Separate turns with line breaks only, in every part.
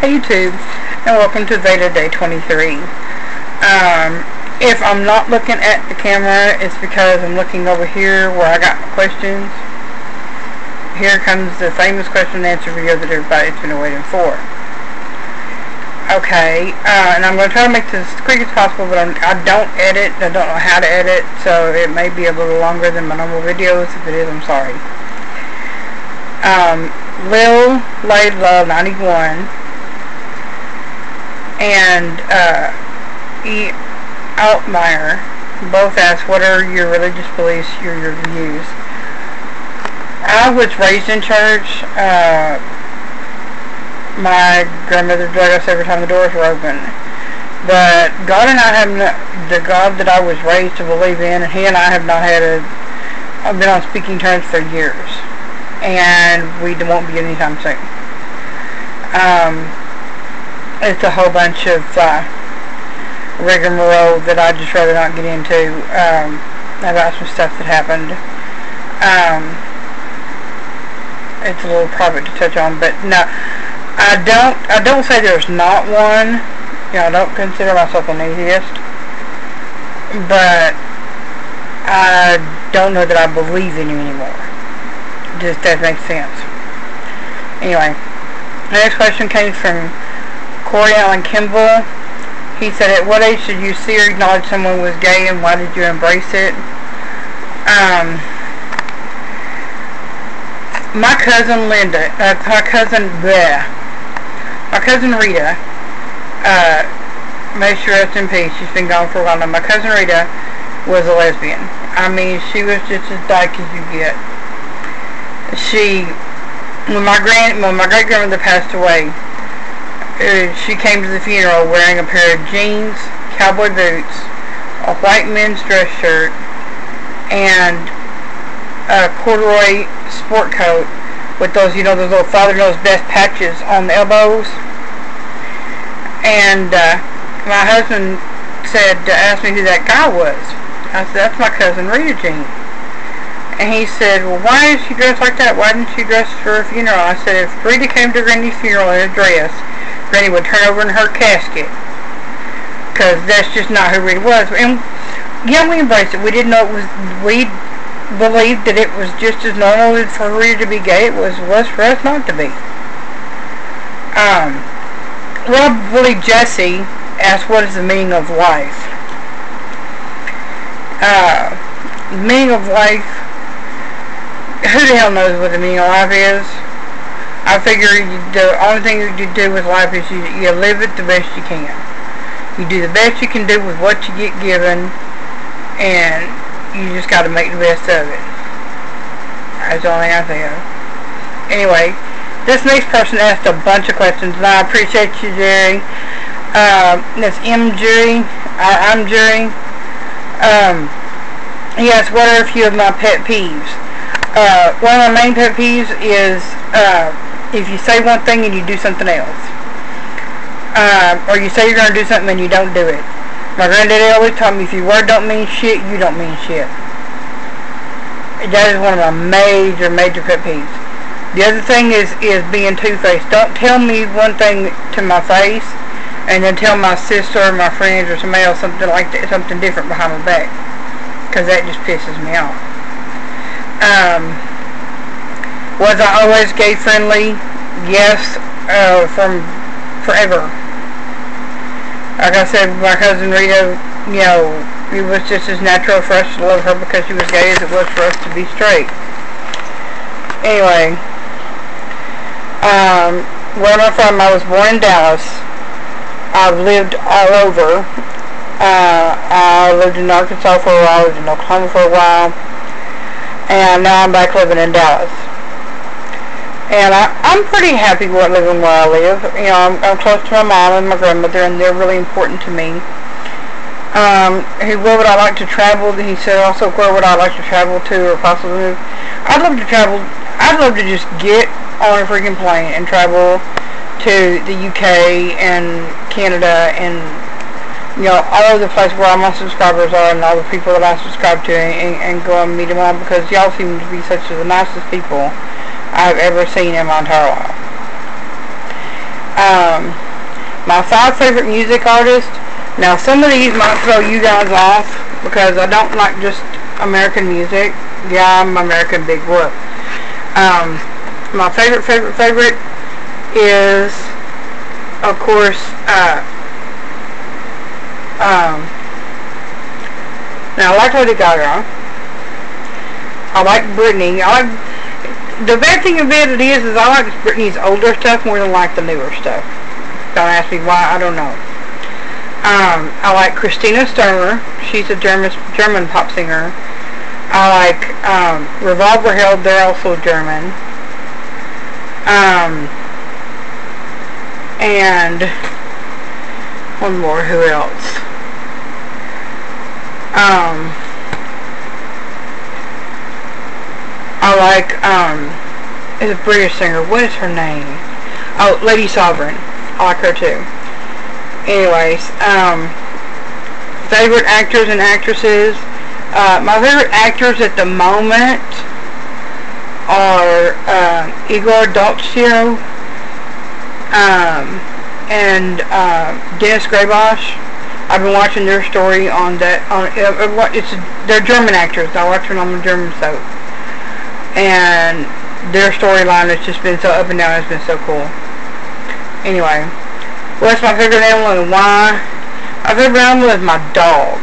Hey YouTube, and welcome to Veda Day 23. If I'm not looking at the camera, it's because I'm looking over here where I got questions. Here comes the famous question and answer video that everybody's been waiting for. Okay, and I'm going to try to make this as quick as possible, but I don't edit. I don't know how to edit, so it may be a little longer than my normal videos. If it is, I'm sorry. Lil Laidlaw 91 and E. Altmeyer both asked, what are your religious beliefs, your views? I was raised in church. My grandmother drug us every time the doors were open. But God and I have the God that I was raised to believe in, and He and I have not I've been on speaking terms for years. And we won't be anytime soon. It's a whole bunch of rigmarole that I'd just rather not get into about some stuff that happened. It's a little private to touch on, but no, I don't say there's not one. You know, I don't consider myself an atheist, but I don't know that I believe in him anymore. Just that makes sense. Anyway, the next question came from Corey Allen Kimball. He said, at what age did you see or acknowledge someone was gay, and why did you embrace it? My cousin Linda, my cousin Rita, may she rest in peace, she's been gone for a while now. My cousin Rita was a lesbian. I mean, she was just as dyke as you get. When my great-grandmother passed away, she came to the funeral wearing a pair of jeans, cowboy boots, a white men's dress shirt, and a corduroy sport coat with those, you know, those little Father Knows Best patches on the elbows. And my husband asked me who that guy was. I said, that's my cousin Rita Jean. And he said, well, why is she dressed like that? Why didn't she dress for a funeral? I said, if Rita came to Granny's funeral in a dress, Granny would turn over in her casket. Because that's just not who Rita was. And yeah, we embraced it. We didn't know it was, we believed that it was just as normal for Rita to be gay. It was for us not to be. Well, I believe Jesse asked, what is the meaning of life? The meaning of life, who the hell knows what the meaning of life is? I figure the only thing you do with life is you live it the best you can. You do the best you can do with what you get given, and you just got to make the best of it. That's the only thing I think of. Anyway, this next person asked a bunch of questions, and I appreciate you, Jerry. That's I'm Jerry. He asked, what are a few of my pet peeves? One of my main pet peeves is if you say one thing and you do something else. Or you say you're going to do something and you don't do it. My granddaddy always taught me, if your word don't mean shit, you don't mean shit. That is one of my major pet peeves. The other thing is being two-faced. Don't tell me one thing to my face and then tell my sister or my friends or somebody else something like that, something different behind my back. Because that just pisses me off. Was I always gay friendly? Yes, from forever. Like I said, my cousin Rita, you know, it was just as natural for us to love her because she was gay as it was for us to be straight. Anyway, where am I from? I was born in Dallas. I've lived all over. I lived in Arkansas for a while, I lived in Oklahoma for a while, and now I'm back living in Dallas. And I'm pretty happy with living where I live. You know, I'm close to my mom and my grandmother, and they're really important to me. Where would I like to travel? He said also, where would I like to travel to or possibly move? I'd love to travel. I'd love to just get on a freaking plane and travel to the UK and Canada and, you know, all of the places where all my subscribers are and all the people that I subscribe to, and go and meet them all, because y'all seem to be such the nicest people I've ever seen in my entire life. my 5 favorite music artists. Now, some of these might throw you guys off because I don't like just American music. Yeah, I'm American, big whoop. My favorite is, of course, now I like Lady Gaga. I like Britney. The bad thing of it is I like Britney's older stuff more than like the newer stuff. Don't ask me why, I don't know. I like Christina Sturmer. She's a German pop singer. I like Revolver Held. They're also German. And one more. Who else? I like is a British singer. What is her name? Oh, Lady Sovereign. I like her too. Anyways, favorite actors and actresses. My favorite actors at the moment are Igor Daltio and Dennis Graybosch. I've been watching their story on that. They're German actors. I watch them on the German soap, and their storyline has just been so up and down. It's been so cool. Anyway, what's my favorite animal and why? My favorite animal is my dog.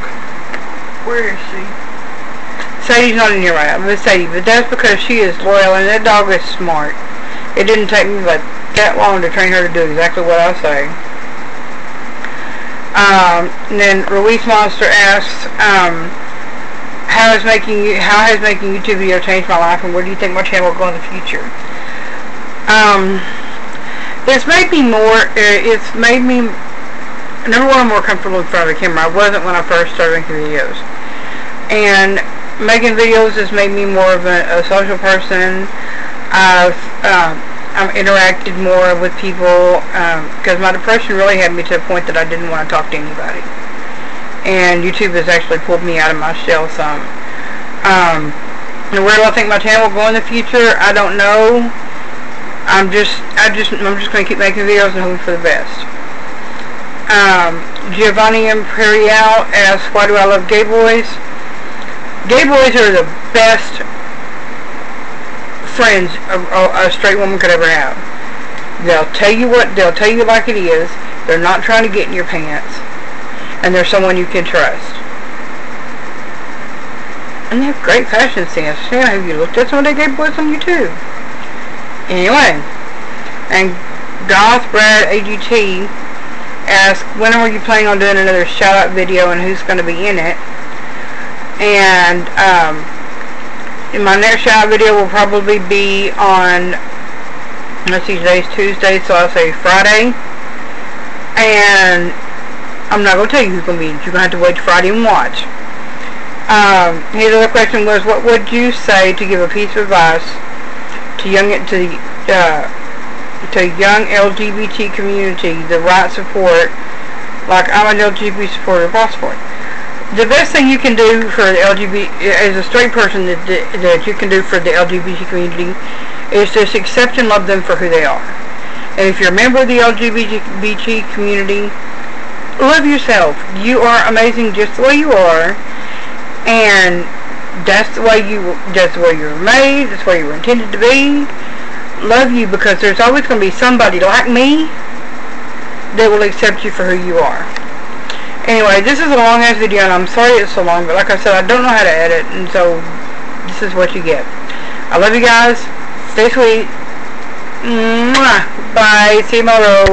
Where is she? Sadie's not in here right now, but Sadie. But that's because she is loyal and that dog is smart. It didn't take me but that long to train her to do exactly what I say. And then Ruiz Monster asks, how has making YouTube video changed my life, and where do you think my channel will go in the future? It's made me number one, more comfortable in front of the camera. I wasn't when I first started making videos, and making videos has made me more of a social person. I've interacted more with people because my depression really had me to the point that I didn't want to talk to anybody, and YouTube has actually pulled me out of my shell some. And where do I think my channel will go in the future? I don't know. I'm just going to keep making videos and hoping for the best. Giovanni Imperial asks, why do I love gay boys? Gay boys are the best friends a straight woman could ever have. They'll tell you like it is. They're not trying to get in your pants, and they're someone you can trust. And they have great fashion sense. Yeah, have you looked at some of the gay boys on YouTube? Anyway, and Goth Brad AGT asks, when are you planning on doing another shout out video and who's going to be in it? And in my next shout out video will probably be on, let's see, today's Tuesday, so I'll say Friday. And I'm not going to tell you who's going to be in it. You're going to have to wait Friday and watch. His other question was, what would you say to give a piece of advice to young LGBT community, the right support, like I'm an LGBT supporter of Passport. The best thing you can do for the LGBT, as a straight person, that you can do for the LGBT community is just accept and love them for who they are. And if you're a member of the LGBT community, love yourself. You are amazing just the way you are, and that's the way you were made. That's the way you were intended to be. Love you, because there's always going to be somebody like me that will accept you for who you are. Anyway, this is a long ass video, and I'm sorry it's so long, but like I said, I don't know how to edit, and so this is what you get. I love you guys. Stay sweet. Mwah. Bye. See you tomorrow.